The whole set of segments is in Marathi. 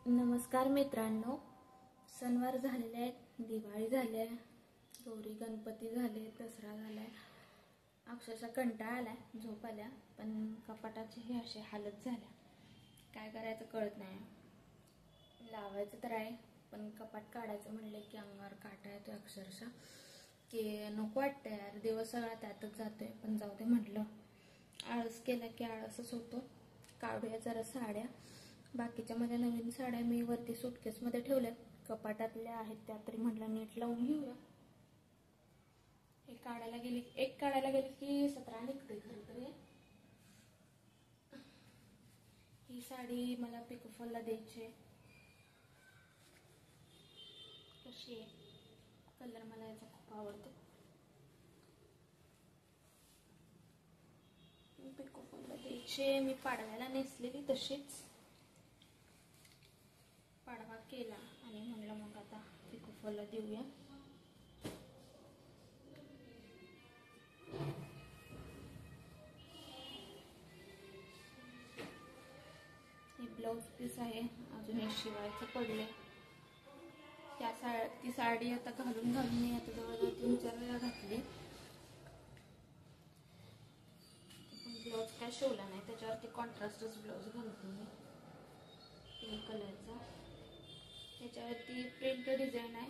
नमस्कार मित्रांनो, सणवार झालेले आहेत, दिवाळी झाली आहे, गौरी गणपती झाले, दसरा झालाय. अक्षरशः कंटाळा आलाय, झोप आल्या, पण कपाटाची ही अशी हालत झाल्या. काय करायचं कळत नाही. लावायचं तर आहे, पण कपाट काढायचं म्हणले की अंगावर काटा येतोय अक्षरशः, की नको वाटतंय यार. दिवस सगळा त्यातच जातोय. पण जाऊ दे म्हटलं, आळस केला की आळसच होतो. काढूया जरा साड्या. बाकीच्या माझ्या नवीन साड्या मी वरती सुटकेसमध्ये ठेवल्यात, कपाटातल्या आहेत त्या तरी म्हटलं नीट लावून घेऊया. एक काढायला गेली की 17 निघते. खरं तर ही साडी मला पिकोफॉलला द्यायची. कशी आहे? कलर मला याचा खूप आवडतो. पिकोफॉलला द्यायची. मी पाडव्याला नेसलेली तशीच पाडवा केला आणि म्हणलं मग आता पिकोफॉलला देऊया. हे ब्लाउज पीस आहे, अजून हे शिवायचं पडले. ती साडी आता घालून मी आता जवळजवळ 3-4 वेळा घातली. ब्लाउज काय शिवला नाही, त्याच्यावरती कॉन्ट्रास्टच ब्लाउज घालतो मी, पिंक कलरचा. त्याच्यावरती प्रिंट डिझाईन आहे.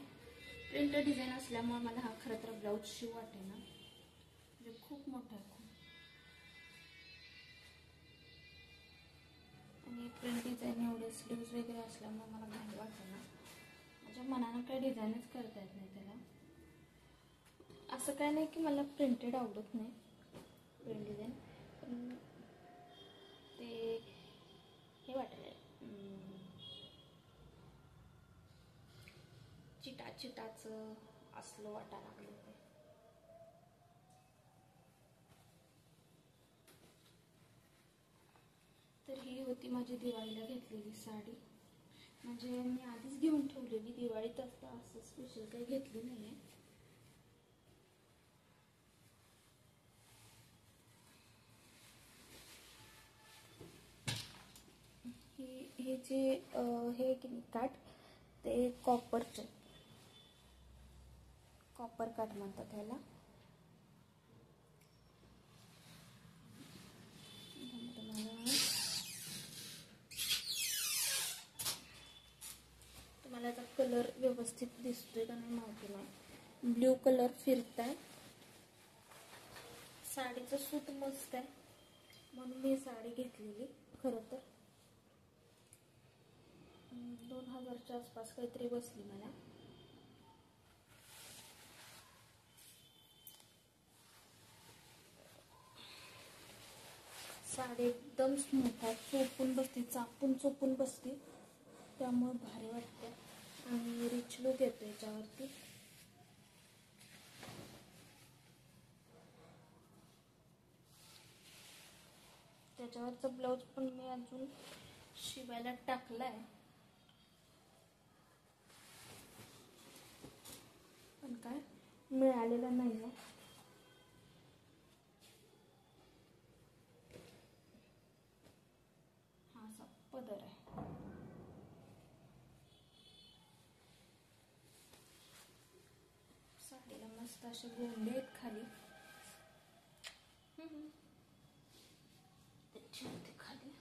प्रिंट डिझाईन असल्यामुळे मला हा खरं तर ब्लाउज शिव वाटे ना, म्हणजे खूप मोठा आहे खूप. आणि प्रिंट डिझाईन एवढे स्लीव्ज वगैरे असल्यामुळे मला घाल वाटे ना. माझ्या मनानं काही डिझाईनच करता येत नाही त्याला. असं काय नाही की मला प्रिंटेड आवडत नाही, प्रिंट डिझाईन, पण ते हे वाटलं चिटाचं असलं वाटायला लागलं ते. तर ही होती माझी दिवाळीला घेतलेली साडी. म्हणजे मी आधीच घेऊन ठेवलेली, दिवाळीत असं स्पेशल काही घेतली नाहीये. हे जे हे की काठ, ते कॉपर काठ म्हणतात त्याला. तुम्हाला याचा कलर व्यवस्थित दिसतोय का नाही माहिती नाही. Blue colour फिरताय. साडीचं सूत मस्त आहे म्हणून मी साडी घेतलेली. खरं तर 2000च्या आसपास काहीतरी बसली मला. साडी एकदम स्मूथ आहे, चोपून बसते, चापून चोपून बसते, त्यामुळे भारी वाटते आणि रिच लुक येतो याच्यावरती. त्याच्यावरचा ब्लाऊज पण मी अजून शिवायला टाकलाय, पण काय मिळालेला नाही आहे. हा असा पदर आहे. साडीला मस्त असे गोंडे आहेत खाली. त्याच्यावरती खाली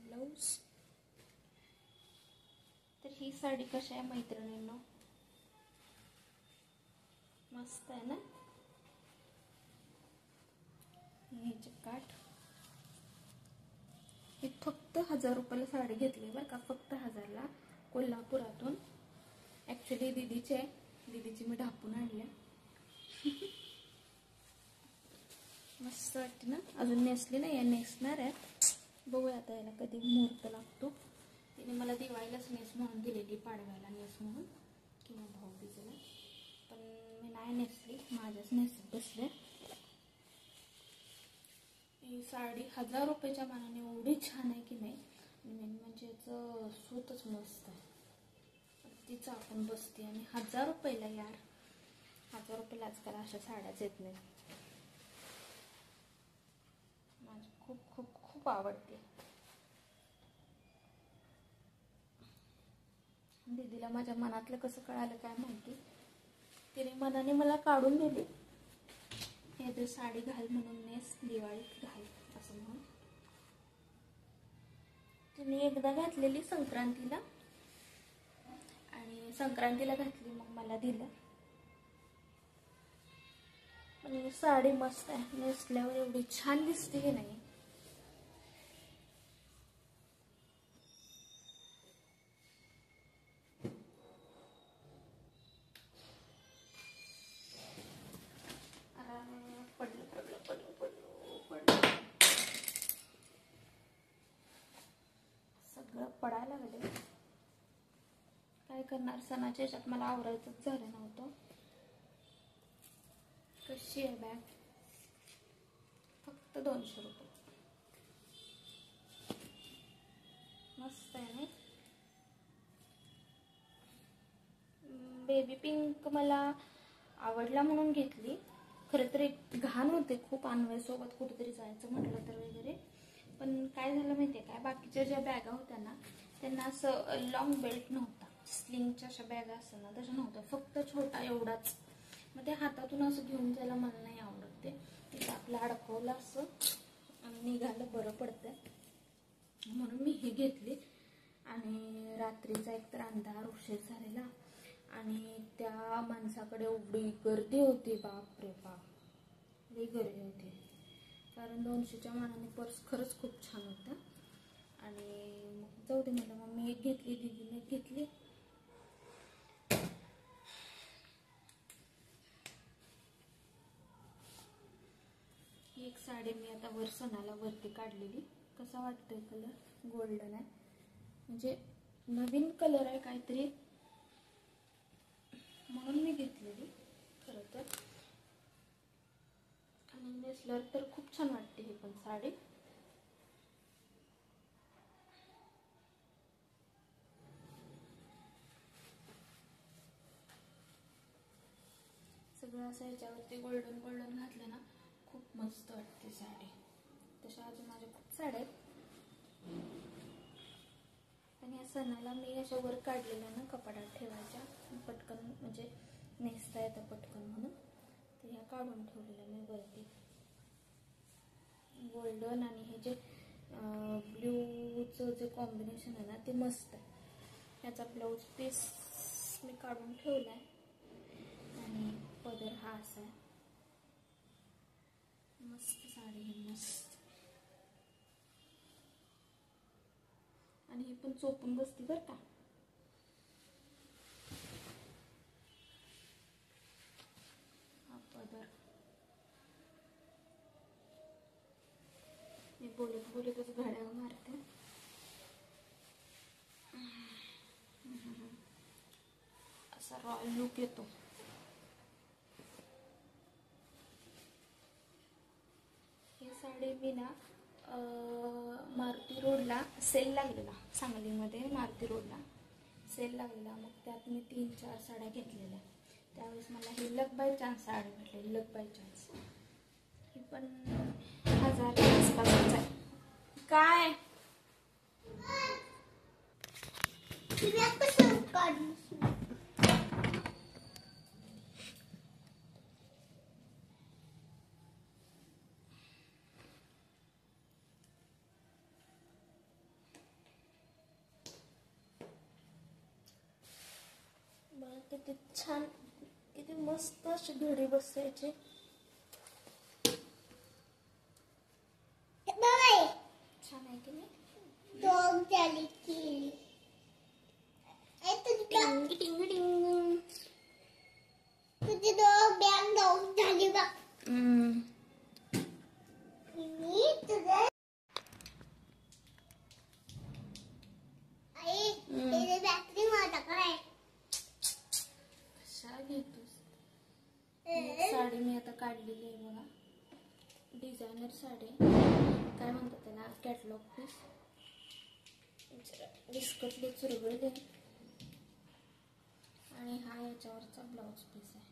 ब्लाऊज. तर ही साडी कशी आहे मैत्रिणींनो? मस्त आहे ना? ह्याचे काठ. ही फक्त 1000 रुपयाला साडी घेतली बरं का, फक्त 1000ला, कोल्हापुरातून. ऍक्च्युली दीदीची मी ढापून आणल्या. मस्त वाटते ना? अजून नेसली नाही, नेसणार आहे. बघूया आता याला कधी मुहूर्त लागतो. तिने मला दिवाळीलाच नेस म्हणून दिलेली, पाडव्याला नेस म्हणून किंवा भाऊबीजेला, पण मी नाही नेसली, माझ्याच नेसत बसले. ही साडी 1000 रुपयाच्या मानाने एवढी छान आहे की नाही. मेन म्हणजे याचं सूतच मस्त आहे, ती चापून बसते. आणि 1000 रुपयाला यार, 1000 रुपयाला आजकाल अशा साड्याच येत नाही. माझी खूप खूप खूप आवडते. दीदीला माझ्या मनातलं कसं कळालं काय माहिती, तिने मनाने मला काढून दिली, हे तर साडी घाल म्हणून, नेस दिवाळीत घाल असं म्हणून. तिने एकदा घातलेली संक्रांतीला, आणि संक्रांतीला घातली, मग मला दिलं. आणि साडी मस्त आहे, नेसल्यावर एवढी छान दिसते की नाही. सगळं पडायला लागले. काय करणार, सणाच्या ह्याच्यात मला आवरायचंच झालं नव्हतं. कशी आहे बॅग? फक्त 200 रुपये. मस्त आहे ना. बेबी पिंक मला आवडला म्हणून घेतली. खरं तर एक घाण होते खूप, अन्वयसोबत कुठेतरी जायचं म्हटलं तर वगैरे. पण काय झालं माहिती आहे काय, बाकीच्या ज्या बॅगा होत्या ना त्यांना असं लॉंग बेल्ट नव्हता, स्लिंगच्या अशा बॅगा असतात ना तशा नव्हत्या, फक्त छोटा एवढाच. मग ते हातातून असं घेऊन जायला मला नाही आवडत. ते आपलं अडकवलं असं आणि निघालं बरं पडतं, म्हणून मी हे घेतली. आणि रात्रीचा एकतर अंधार, उशीर झालेला, आणि त्या माणसाकडे एवढी गर्दी होती, बाप रे बाप, लई गर्दी होती. कारण 200च्या मानाने पर्स खरंच खूप छान होता. आणि मग जाऊ दे मला, मग मी एक घेतली, दीदीने एक घेतली. ही एक साडी मी आता वर सणाला वरती काढलेली. कसा वाटतोय कलर? गोल्डन आहे, म्हणजे नवीन कलर आहे काहीतरी, म्हणून मी घेतलेली खरं तर. आणि नेसल्यावर तर खूप छान वाटते ही पण साडी. सगळं असं ह्याच्यावरती गोल्डन गोल्डन घातलं ना, खूप मस्त वाटते साडी. तशा अजून माझ्या खूप साड्या आहेत, पण या सणाला मी अशा वर काढलेल्या ना कपाटात ठेवायच्या, पटकन म्हणजे नेसता येतं पटकन म्हणून, तर ह्या काढून ठेवलेल्या मी वरती. गोल्डन आणि हे जे ब्ल्यूचं जे कॉम्बिनेशन आहे ना ते मस्त आहे. ह्याचा ब्लाऊज पीस मी काढून ठेवला आहे, आणि पदर हा असा आहे. मस्त साडी आहे, मस्त. आणि ही पण चोपून बसती बरं का. हा पदर मी बोलत बोलतच घड्याळ मारते. असा रॉयल लुक येतो. ही साडी मी ना मारुती रोडला सेल लागलेला, सांगलीमध्ये मारुती रोडला सेल लागलेला, मग त्यात मी 3-4 साड्या घेतलेल्या. त्यावेळेस मला ही लक बाय चान्स साडी भेटलेली, लक बाय चान्स. ही पण 1000 आसपासच आहे. काय मला किती छान, किती मस्त अशी घडी बसायची. छान आहे की नाही? टिंग टिंग टिंग. तुझी बॅग डाऊन झाली बा. बॅटरी माझा काय कशा घेतोस? साडी मी आता काढलेली आहे बघा, डिझायनर साडी, काय म्हणतात त्याला, कॅटलॉग पीस. बिस्कटली चुरगळले, आणि हा याच्यावरचा ब्लाउज पीस आहे.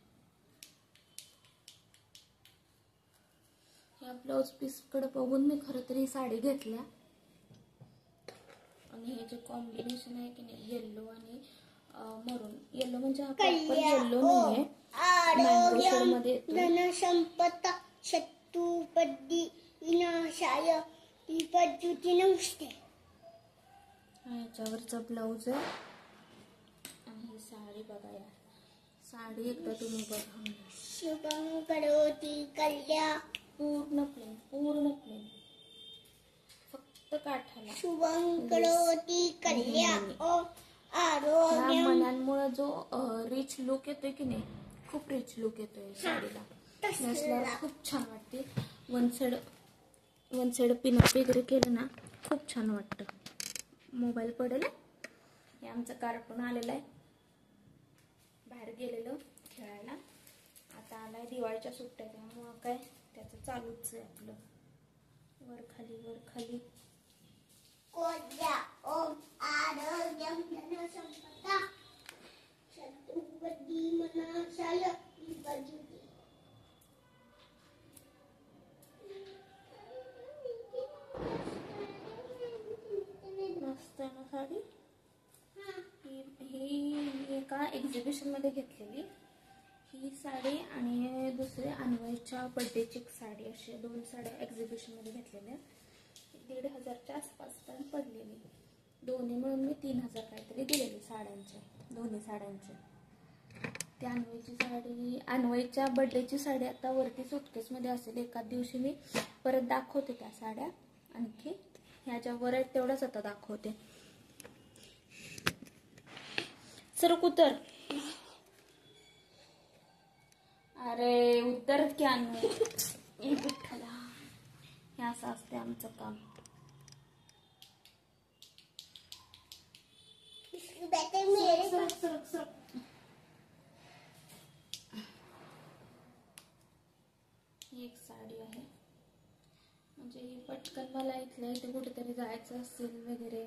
ब्लाऊज पीसकडे बघून मी खरं तरी साडी घेतल्या आणि हे जे कॉम्बिनेशन आहे की नाही येल्लो आणि मरून, येल्लो म्हणजे हा प्रॉपर येल्लो नाहीये, मँगो शेड मध्ये धनसंपदा शत्रुपदी विनाशाय विपत्ती नमस्ते. ह्याच्यावरचा ब्लाऊज आहे आणि ही साडी बघा यार, साडी एकदा तुम्ही बघा. शुभं करोति कल्याण, पूर्ण प्लेन फक्त काठाला. शुभं करोति कल्याण आरोग्य. मनांमुळे जो रिच लुक येतोय की नाही, खूप रिच लुक येतोय साडीला, नेसल्यावर खूप छान वाटते. वन साइड पिनअप वगैरे केलं ना खूप छान वाटतं. मोबाईल पडेल. हे आमचं कार्टून आलेलं आहे, बाहेर गेलेलं खेळायला, आता आलाय दिवाळीच्या सुट्ट्या, त्यामुळं काय त्याचं चालूच आहे आपलं वर खाली. ओम आरोग्यम धनसंपदा शत्रुपदी विनाशाय विपत्ती. मस्त आहे ना साडी. ही एका एक्झिबिशन मध्ये घेतलेली ही साडी आणि दुसरी अन्वयच्या बर्थडेची साडी, अशी 2 साड्या एक्झिबिशन मध्ये घेतलेल्या. 1,500च्या आसपास पण पडलेली. दोन्ही मिळून मी 3,000 काहीतरी दिलेली साड्यांचे, दोन्ही साड्यांचे. त्या अन्वयची साडी, अन्वयच्या बर्थडेची साडी आता वरती सुटकेस मध्ये असेल. एखाद दिवशी मी परत दाखवते त्या साड्या, आणखी ह्याच्यावर आहेत तेवढंच आता दाखवते. सरक उतर. अरे उतर की अन्वय, विठ्ठला, हे असं असते आमचं काम. सरक. ही एक साडी आहे, म्हणजे पटकन मला इथल्या इथे कुठेतरी जायचं असेल वगैरे,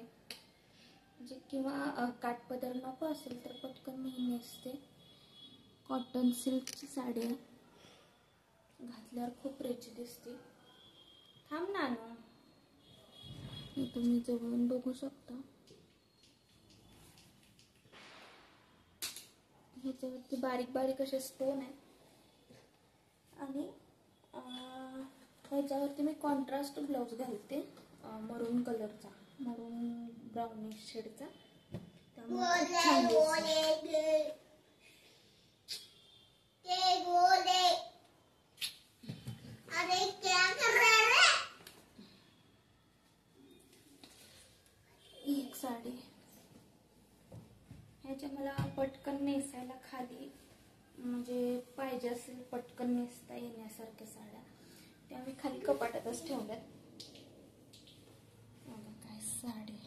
म्हणजे किंवा काठपदर नको असेल तर पटकन मी नेसते. कॉटन सिल्कची साडी आहे, घातल्यावर खूप रिच दिसते. थांब ना, तुम्ही जवळून बघू शकता. ह्याच्यावरती बारीक बारीक असे स्टोन आहे आणि ह्याच्यावरती मी कॉन्ट्रास्ट ब्लाऊज घालते, मरून कलरचा, मरून ब्राउनिश शेडचा, त्यामुळे छान दिसते. एक साडी ह्याच्या मला पटकन नेसायला खाली, म्हणजे पाहिजे असेल पटकन नेसता येण्यासारख्या साड्या, त्या मी खाली कपाटातच ठेवल्यात. काय साडी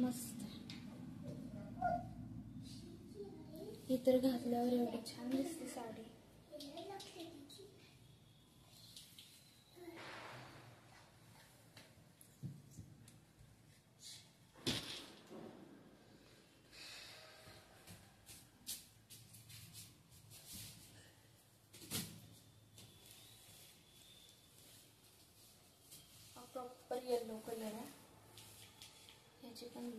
मस्त, ही तर घातल्यावर एवढी छान दिसते साडी. प्रॉपर येलो कलर आहे, ह्याची पण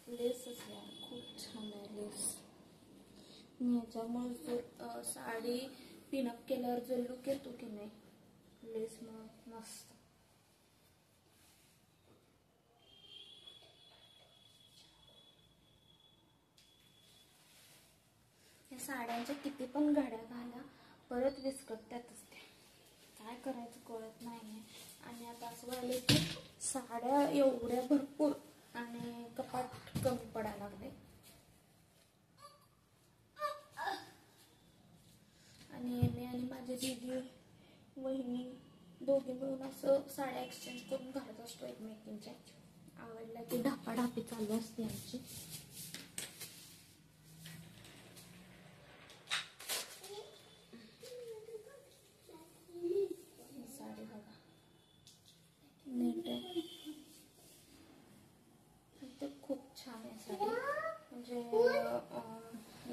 लेस असल्या खूप छान आहे लेस. मी ह्याच्यामुळे जो साडी पिनअप केल्यावर जो लुक येतो की नाही, लेस मस्त. या साड्यांच्या किती पण घड्या घाला परत विस्कटतातच ते, काय करायचं कळत नाही. आणि आता असं झालं की साड्या एवढ्या भरपूर आणि कपाट कमी पडायला लागले. आणि मी आणि माझे दीदी वहिनी दोघे मिळून असं साड्या एक्सचेंज करून घालत असतो एकमेकींच्या. आवडला की ढापाढापी चालू असते आमची. खूप छान आहे साडी, म्हणजे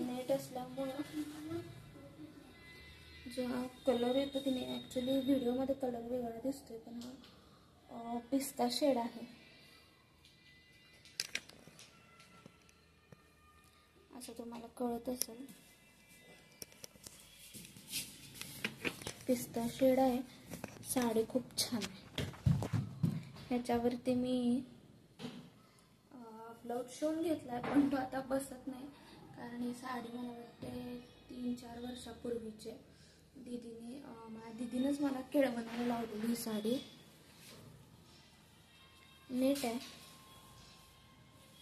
नेट असल्यामुळं जो हा कलर येतो की नाही, ॲक्च्युली व्हिडिओमध्ये कलर वेगळा दिसतोय, पण हा पिस्ता शेड आहे. असं तुम्हाला कळत असेल, पिस्ता शेड आहे. साडी खूप छान आहे. ह्याच्यावरती मी ब्लाऊज शिवून घेतला आहे, पण तो आता बसत नाही, कारण ही साडी मला वाटते 3-4 वर्षापूर्वीची दीदीनेच मला केळवणाला लावलेली ही साडी. नेट आहे,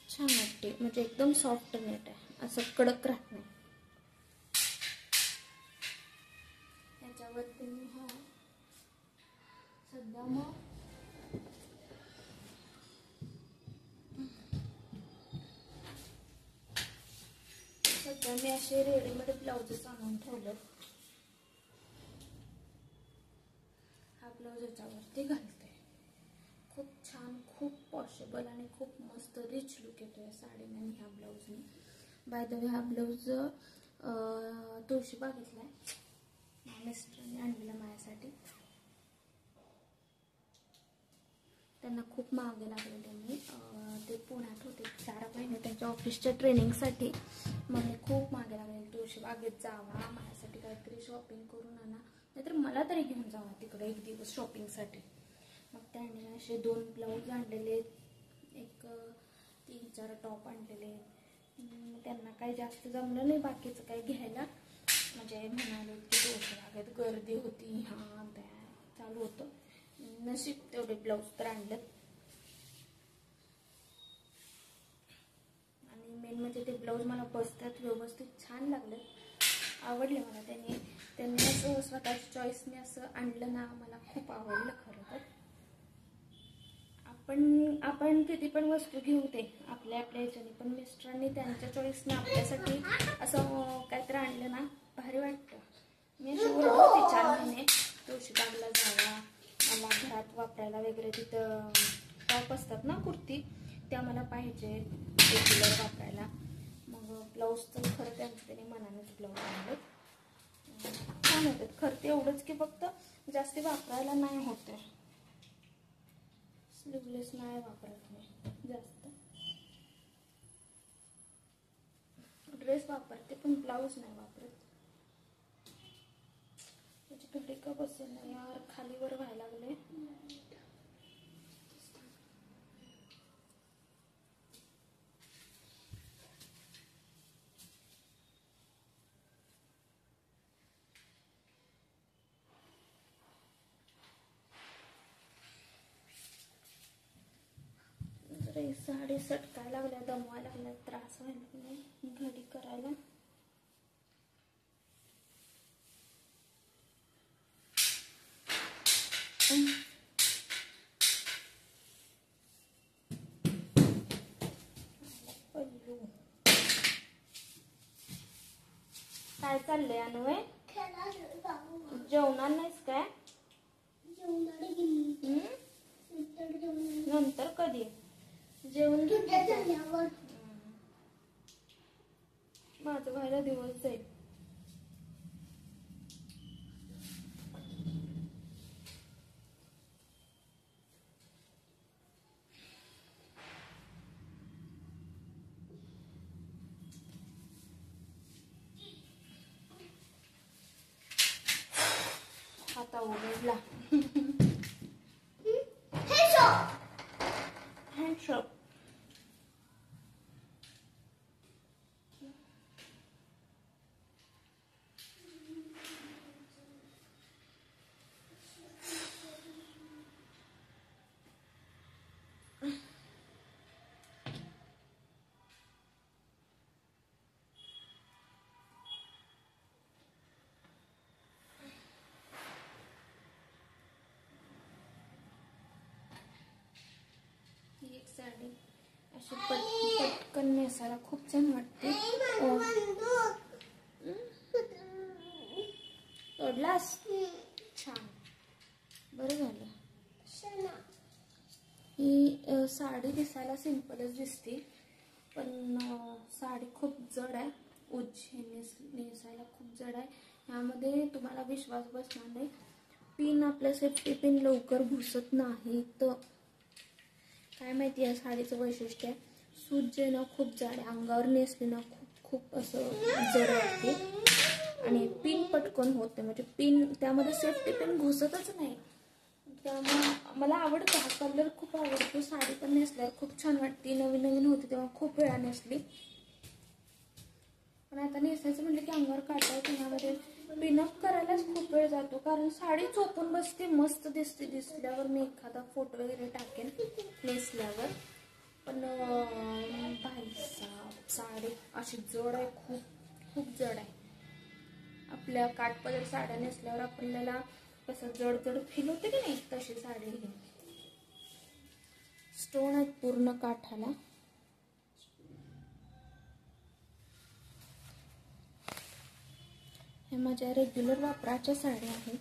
छान वाटते, म्हणजे एकदम सॉफ्ट नेट आहे, असं कडक राहत नाही. ह्याच्यावरती मी हा सध्या मग मी असे रेडीमेड ब्लाउजेस आणून ठेवले. हा ब्लाउज याच्यावरती घालते. खूप छान, खूप पॉसिबल आणि खूप मस्त रिच लुक येतो या साडीने आणि ह्या ब्लाऊजने. बाय द वे, हा ब्लाऊज तुळशीबागेतला आहे, मिस्टरने आणलेला माझ्यासाठी. त्यांना खूप मागे लागले. त्यांनी ते पुण्यात होते 4 महिने त्यांच्या ऑफिसच्या ट्रेनिंगसाठी. मग मी खूप मागे लागले, तुळशीबागेत जावा, माझ्यासाठी काहीतरी शॉपिंग करून आणा, नाहीतर मला तरी घेऊन जावा तिकडे एक दिवस शॉपिंगसाठी. मग त्यांनी असे 2 ब्लाऊज आणलेले, एक 3-4 टॉप आणलेले. त्यांना काही जास्त जमलं नाही बाकीचं काही घ्यायला, म्हणजे म्हणाले की तुळशीबागेत गर्दी होती, हां त्या चालू होतं. नशीब तेवढे ब्लाऊज तर आणलेत. आणि मेन म्हणजे ते ब्लाऊज मला बसतात व्यवस्थित, छान लागले, आवडले मला. त्यांनी असं स्वतःच्या चॉईसने असं आणलं ना, मला खूप आवडलं खरं तर. आपण किती पण वस्तू घेऊ ते आपल्या ह्याच्याने, पण मिस्टरांनी त्यांच्या चॉईसने आपल्यासाठी असं काहीतरी आणलं ना, भारी वाटतं. मी अशी ओरडत होती 4 महिने तुळशीबागला जावा, मला घरात वापरायला वगैरे तिथं टॉप असतात ना, कुर्ती, त्या मला पाहिजे रेग्युलर वापरायला. मग ब्लाऊज तर खरं त्याने मनानेच ब्लाऊज आणले, छान होते खरं. ते एवढंच की फक्त जास्ती वापरायला नाही होते, स्लीवलेस नाही वापरत मी जास्त. ड्रेस वापरते पण ब्लाऊज नाही वापरत. त्याची घडी का बसेल ना यार, खालीवर व्हायला लागले. साडी सटकायला लागल्या, दमवायला लागल्या, त्रास व्हायला लागला घडी करायला. काय चाललंय अनुय? जेवणार नाहीस काय? नंतर कधी जेवण घेतल्यावर माझं व्हायला दिवस जाईल. आता उघडला हँडशॉप. एक साडी अशी पटकन नेसायला खूप छान वाटते. तोडलास? छान, बरं झालं. ही साडी दिसायला सिंपलच दिसते, पण साडी खूप जड आहे. नेसायला खूप जड आहे. ह्यामध्ये तुम्हाला विश्वास बसणार नाही. पिन आपल्या सेफ्टी पिन लवकर घुसत नाही. तर काय माहिती या साडीचं वैशिष्ट्य आहे. सूत जे ना खूप जाड आहे, अंगावर नेसली ना खूप असं जड वाटते आणि पिन पटकन होते. म्हणजे पिन त्यामध्ये सेफ्टी पिन घुसतच नाही. त्यामुळे मला आवडतं, हा कलर खूप आवडतो. साडी पण नेसल्यावर खूप छान वाटते. नवीन नवीन होती तेव्हा खूप वेळा नेसली, पण आता नेसायचं म्हटलं की अंगावर काटा येतो. ह्यामध्ये पिनअप करायलाच खूप वेळ जातो, कारण साडी चोपून बसते, मस्त दिसते. दिसल्यावर मी एखादा फोटो वगैरे टाकेन नेसल्यावर. पण भाईसाब साडी अशी जड आहे, खूप जड आहे. आपल्या काठपदर साड्या नेसल्यावर आपल्याला कसं जड फील होते की नाही, तशी साडी ही. स्टोन आहेत पूर्ण काठाला. हे माझ्या रेग्युलर वापराच्या साड्या आहेत.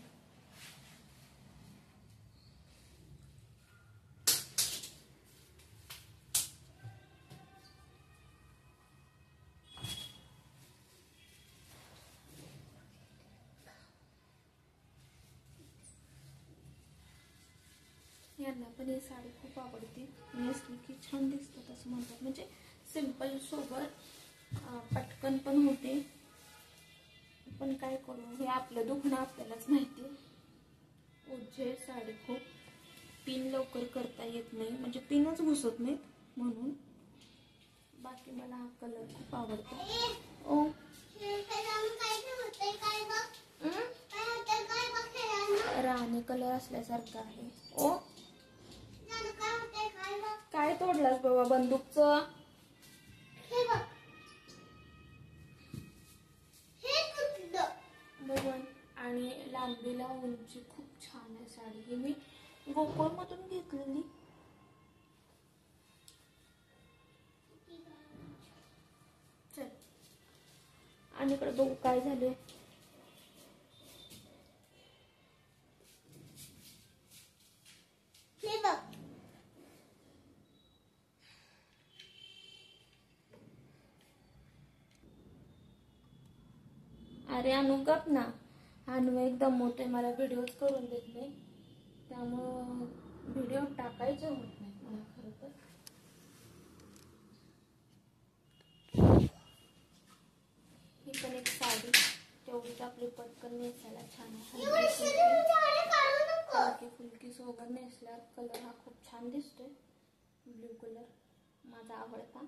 यांना पण ही साडी खूप आवडते. नेसली की छान दिसतात असं म्हणतात. म्हणजे सिंपल सोबत पटकन पण होते. पण काय करू, हे आपलं दुखणं आपल्यालाच माहिती. ओझे साडी खूप. पिन लवकर करता येत नाही, म्हणजे पिनच घुसत नाहीत म्हणून. बाकी मला हा कलर खूप आवडतो. ओ राणी कलर असल्यासारखं आहे. ओ काय तोडलास बाबा बंदूकचं? बघून. आणि लांबीला उंची खूप छान आहे साडी. ही मी गोकुळमधून घेतलेली. चल आणि इकडे बघू काय झाले. अरे अनु गप ना. अनु एकदम मोठे मला व्हिडिओच करून देत नाही, त्यामुळं व्हिडिओ टाकायचे होत नाही मला खरं तर. ही पण एक साडी तेवढीच आपली पटकन नेसायला छान आहे. हलकी फुलकी सोबत नेसल्यावर कलर हा खूप छान दिसतोय. ब्ल्यू कलर माझा आवडता.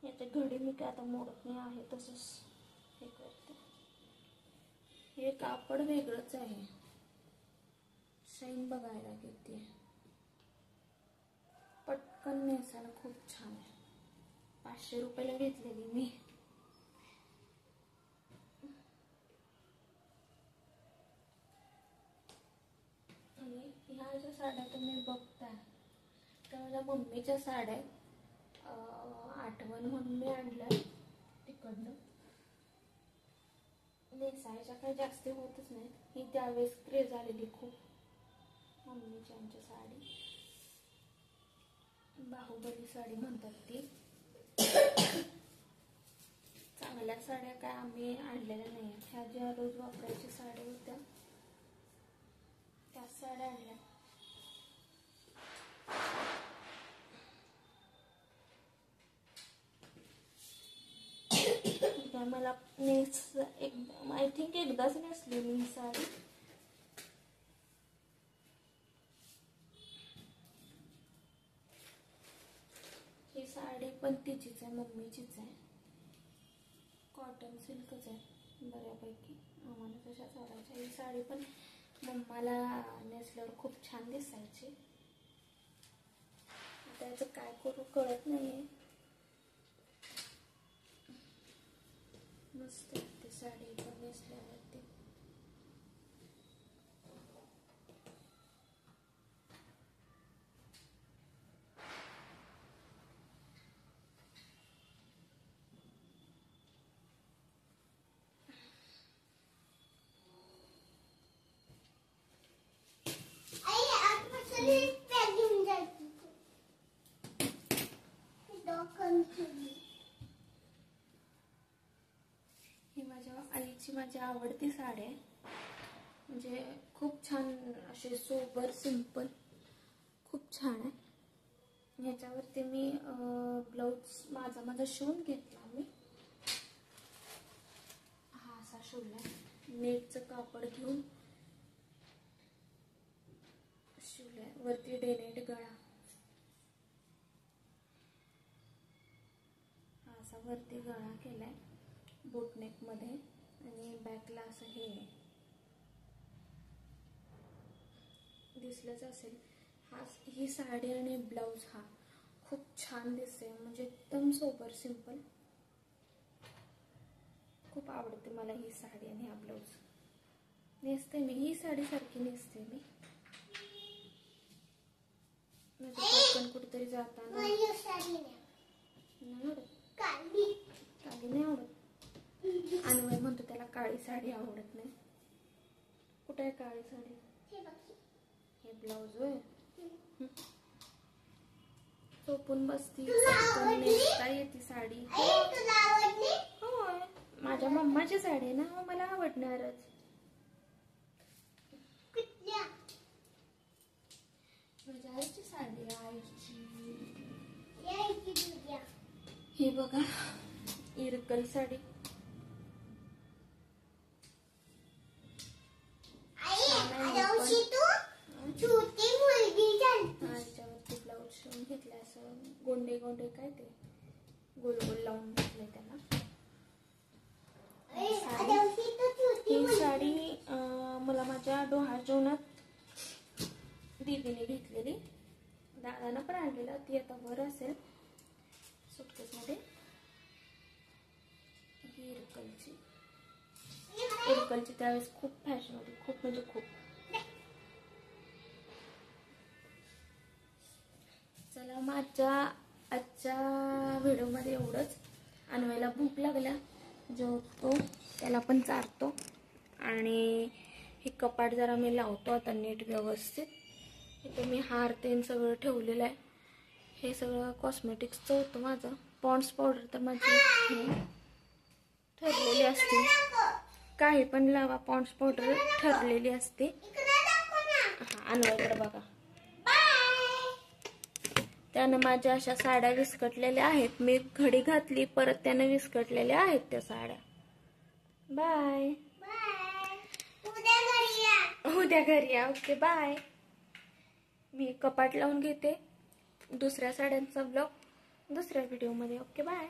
याची घडी मी काय आता मोडत नाही आहे, तसंच हे करते. हे कापड वेगळंच आहे. शाईन बघायला किती पटकन नेसायला खूप छान आहे. 500 रुपयाला घेतलेली मी. आणि ह्या ज्या साड्या तुम्ही बघताय त्या माझ्या मम्मीच्या साड्या. आठवण म्हणून मी आणल्या तिकडनं. नेसायच्या काही जास्त होतच नाही. ही त्यावेळेस क्रेज आलेली खूप मम्मीची आमची साडी. बाहुबली साडी म्हणतात ती. चांगल्या साड्या काय आम्ही आणलेल्या नाही. ह्या ज्या रोज वापरायच्या साड्या होत्या त्याच साड्या आणल्या. मला आय थिंक एकदाच नेसलेली ही साडी. ही साडी पण तिचीच आहे, मम्मीचीच आहे. कॉटन सिल्कच आहे बऱ्यापैकी. आम्हाला तशाच आवडायच्या. ही साडी पण मम्माला नेसल्यावर खूप छान दिसायची. आता याचं काय करू कळत नाहीये. मस्त ती साडी पण नेसल्यावरती. आजची माझी आवडती साडी आहे. म्हणजे खूप छान असे सोबर सिंपल खूप छान आहे. ह्याच्यावरती मी ब्लाऊज माझा शिवून घेतला मी. हा असा शिवलाय. नेटचं कापड घेऊन शिवलाय. वरती डेनेट गळा. हा असा वरती गळा केलाय बोटनेक मध्ये आणि बॅकला असं हे दिसलंच असेल. ही साडी आणि ब्लाऊज हा खूप छान दिसते. म्हणजे एकदम सोबर सिंपल. खूप आवडते मला ही साडी आणि हा ब्लाऊज. नेसते मी ही साडी सारखी नेसते मी. पण कुठेतरी जाताना नाही आवडत. काळी नाही आवडत. अन्वय म्हणतो त्याला काळी साडी आवडत नाही. कुठे आहे काळी साडी? हे ब्लाऊज होय. झोपून बसती नेसता येते साडी. होय माझ्या मम्माची साडी आहे ना, मला आवडणारच. माझ्या आईची साडी आईची. हे बघा इरकल साडी. याच्यावरती ब्लाऊज शिवून घेतलाय असं गोंडे गोंडे काय ते गोल गोल लावून घेतलंय त्याला. ही साडी मला माझ्या डोहाळ जेवणात दीदीने घेतलेली. दादानं पण आणलेला. ती आता वर असेल सुटकेस मध्ये. ही इरकलची त्यावेळेस खूप फॅशन होती. खूप म्हणजे खूप. चला माझ्या आजच्या व्हिडिओमध्ये एवढंच. अन्वयला भूक लागल्या जेवतो त्याला पण चारतो आणि हे कपाट जरा मी लावतो आता नीट व्यवस्थित. इथे मी हार तेन सगळं ठेवलेलं आहे. हे सगळं कॉस्मेटिक्सचं होतं माझं. पॉन्ड्स पावडर तर माझी ठरलेली असते. काही पण लावा पॉन्ड्स पावडर ठरलेली असते. हा अन्वयकडे बघा. त्यानं माझ्या अशा साड्या विस्कटलेल्या आहेत. मी घडी घातली परत त्यानं विस्कटलेल्या आहेत त्या साड्या. बाय. उद्या घरी या. Okay bye. मी कपाट लावून घेते. दुसऱ्या साड्यांचा ब्लॉग दुसऱ्या व्हिडिओमध्ये. Okay bye.